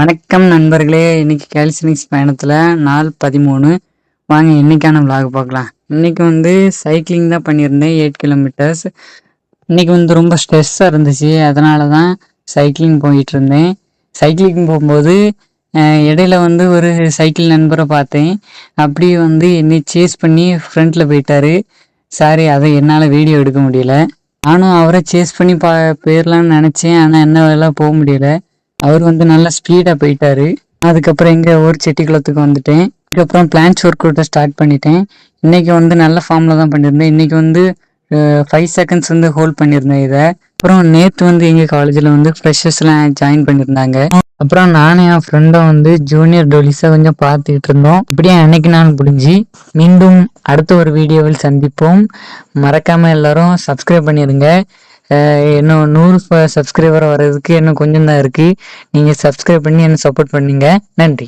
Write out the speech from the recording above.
வணக்கம் நண்பர்களே. இன்னைக்கு காலிஸ்டனிக்ஸ் பயணத்தில் நாள் 13. வாங்க இன்னைக்கான விளாக் பார்க்கலாம். இன்னைக்கு சைக்கிளிங் தான் பண்ணியிருந்தேன், 8 கிலோமீட்டர்ஸ். இன்னைக்கு ரொம்ப ஸ்ட்ரெஸ்ஸாக இருந்துச்சு, அதனால தான் சைக்கிளிங் போயிட்டு இருந்தேன். சைக்கிளிங் போகும்போது இடையில ஒரு சைக்கிள் நண்பரை பார்த்தேன். அப்படி என்னை சேஸ் பண்ணி ஃப்ரண்ட்டில் போயிட்டாரு. சாரி, அதை என்னால் வீடியோ எடுக்க முடியல. நானும் அவரை சேஸ் பண்ணி போயிடலான்னு நினச்சேன், ஆனால் என்னால் போக முடியல. அவர் நல்லா ஸ்பீடாக போயிட்டாரு. அதுக்கப்புறம் எங்கள் ஊர் செட்டிக்குளத்துக்கு வந்துட்டேன். அதுக்கப்புறம் பிளான்ஸ் ஒர்க் அவுட்டை ஸ்டார்ட் பண்ணிட்டேன். இன்னைக்கு நல்ல ஃபார்மில் தான் பண்ணியிருந்தேன். இன்னைக்கு 5 செகண்ட்ஸ் ஹோல்ட் பண்ணியிருந்தேன் இதை. அப்புறம் நேற்று எங்கள் காலேஜில் ஃப்ரெஷர்ஸ்லாம் ஜாயின் பண்ணியிருந்தாங்க. அப்புறம் நானும் என் ஃப்ரெண்டும் ஜூனியர் டோலிஸை கொஞ்சம் பார்த்துக்கிட்டு இருந்தோம். இப்படியே அன்னைக்கு நாள் முடிஞ்சு மீண்டும் அடுத்த ஒரு வீடியோவில் சந்திப்போம். மறக்காமல் எல்லாரும் சப்ஸ்கிரைப் பண்ணிடுங்க. இன்னும் 100 சப்ஸ்கிரைபர் வர்றதுக்கு இன்னும் கொஞ்சம் தான் இருக்குது. நீங்கள் சப்ஸ்கிரைப் பண்ணி என்ன சப்போர்ட் பண்ணுங்க. நன்றி.